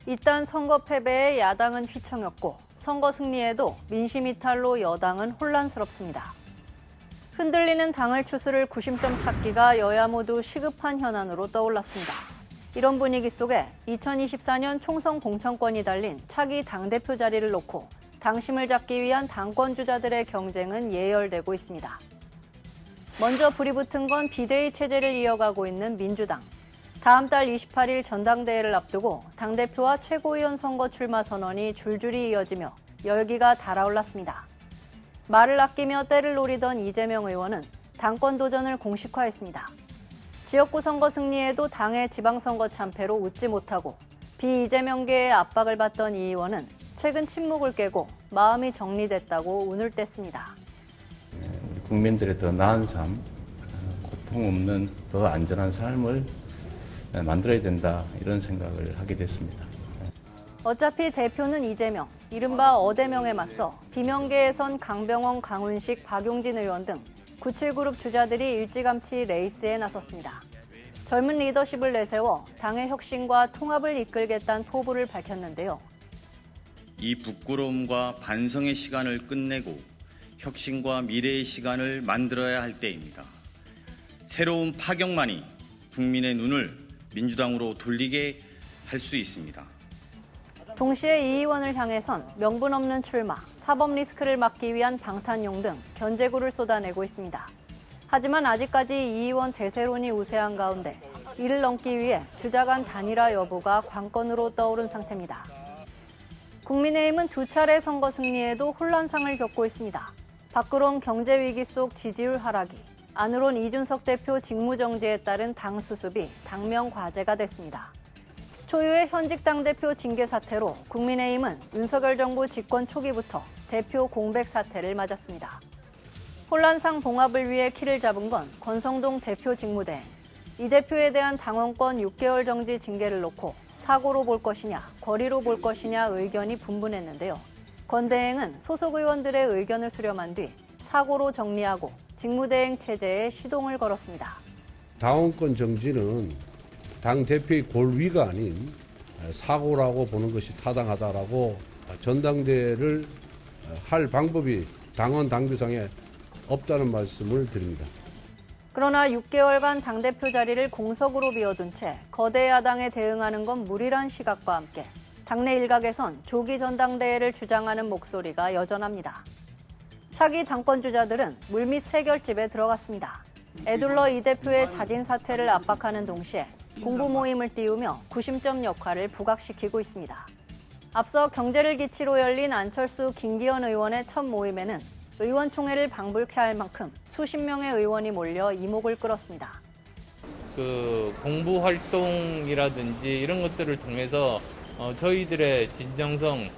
이딴 선거 패배에 야당은 휘청였고 선거 승리에도 민심 이탈로 여당은 혼란스럽습니다. 흔들리는 당을 추스를 구심점 찾기가 여야 모두 시급한 현안으로 떠올랐습니다. 이런 분위기 속에 2024년 총선 공천권이 달린 차기 당대표 자리를 놓고 당심을 잡기 위한 당권 주자들의 경쟁은 예열되고 있습니다. 먼저 불이 붙은 건 비대위 체제를 이어가고 있는 민주당. 다음 달 28일 전당대회를 앞두고 당대표와 최고위원 선거 출마 선언이 줄줄이 이어지며 열기가 달아올랐습니다. 말을 아끼며 때를 노리던 이재명 의원은 당권 도전을 공식화했습니다. 지역구 선거 승리에도 당의 지방선거 참패로 웃지 못하고 비이재명계의 압박을 받던 이 의원은 최근 침묵을 깨고 마음이 정리됐다고 운을 뗐습니다. 국민들의 더 나은 삶, 고통 없는 더 안전한 삶을 만들어야 된다, 이런 생각을 하게 됐습니다. 어차피 대표는 이재명, 이른바 어대명에 맞서 비명계에선 강병원, 강훈식, 박용진 의원 등 97그룹 주자들이 일찌감치 레이스에 나섰습니다. 젊은 리더십을 내세워 당의 혁신과 통합을 이끌겠다는 포부를 밝혔는데요. 이 부끄러움과 반성의 시간을 끝내고 혁신과 미래의 시간을 만들어야 할 때입니다. 새로운 파격만이 국민의 눈을 민주당으로 돌리게 할 수 있습니다. 동시에 이 의원을 향해선 명분 없는 출마, 사법 리스크를 막기 위한 방탄용 등 견제구를 쏟아내고 있습니다. 하지만 아직까지 이 의원 대세론이 우세한 가운데 이를 넘기 위해 주자 간 단일화 여부가 관건으로 떠오른 상태입니다. 국민의힘은 두 차례 선거 승리에도 혼란상을 겪고 있습니다. 밖으론 경제 위기 속 지지율 하락이, 안으론 이준석 대표 직무정지에 따른 당 수습이 당면 과제가 됐습니다. 초유의 현직 당대표 징계 사태로 국민의힘은 윤석열 정부 집권 초기부터 대표 공백 사태를 맞았습니다. 혼란상 봉합을 위해 키를 잡은 건 권성동 대표 직무대행. 이 대표에 대한 당원권 6개월 정지 징계를 놓고 사고로 볼 것이냐, 거리로 볼 것이냐 의견이 분분했는데요. 권 대행은 소속 의원들의 의견을 수렴한 뒤 사고로 정리하고 직무대행 체제에 시동을 걸었습니다. 당원권 정지는 당 대표의 골위가 아닌 사고라고 보는 것이 타당하다라고 전당대회를 할 방법이 당원 당규상에 없다는 말씀을 드립니다. 그러나 6개월간 당대표 자리를 공석으로 비워둔 채 거대 야당에 대응하는 건 무리란 시각과 함께 당내 일각에선 조기 전당대회를 주장하는 목소리가 여전합니다. 차기 당권 주자들은 물밑 세결집에 들어갔습니다. 애둘러 이 대표의 자진 사퇴를 압박하는 동시에 공부 모임을 띄우며 구심점 역할을 부각시키고 있습니다. 앞서 경제를 기치로 열린 안철수, 김기현 의원의 첫 모임에는 의원총회를 방불케 할 만큼 수십 명의 의원이 몰려 이목을 끌었습니다. 공부 활동이라든지 이런 것들을 통해서 저희들의 진정성,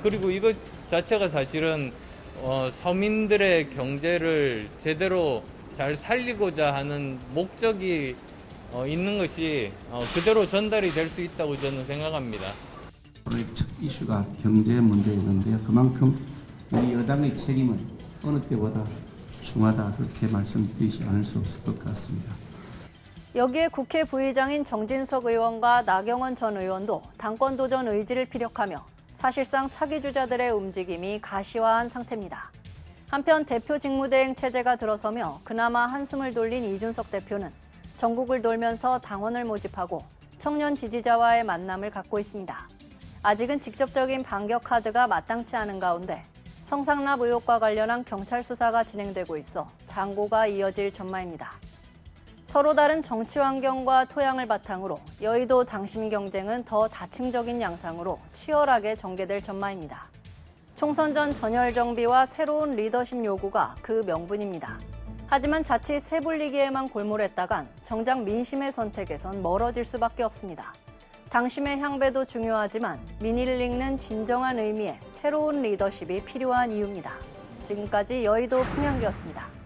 그리고 이것 자체가 사실은 서민들의 경제를 제대로 잘 살리고자 하는 목적이 있는 것이 그대로 전달이 될 수 있다고 저는 생각합니다. 오늘 첫 이슈가 경제 문제였는데요. 그만큼 우리 여당의 책임은 어느 때보다 중하다, 그렇게 말씀드리지 않을 수 없을 것 같습니다. 여기에 국회 부의장인 정진석 의원과 나경원 전 의원도 당권 도전 의지를 피력하며 사실상 차기 주자들의 움직임이 가시화한 상태입니다. 한편 대표 직무대행 체제가 들어서며 그나마 한숨을 돌린 이준석 대표는 전국을 돌면서 당원을 모집하고 청년 지지자와의 만남을 갖고 있습니다. 아직은 직접적인 반격 카드가 마땅치 않은 가운데 성상납 의혹과 관련한 경찰 수사가 진행되고 있어 장고가 이어질 전망입니다. 서로 다른 정치 환경과 토양을 바탕으로 여의도 당심 경쟁은 더 다층적인 양상으로 치열하게 전개될 전망입니다. 총선 전 전열 정비와 새로운 리더십 요구가 그 명분입니다. 하지만 자칫 세불리기에만 골몰했다간 정작 민심의 선택에선 멀어질 수밖에 없습니다. 당심의 향배도 중요하지만 민의를 읽는 진정한 의미의 새로운 리더십이 필요한 이유입니다. 지금까지 여의도 풍향기였습니다.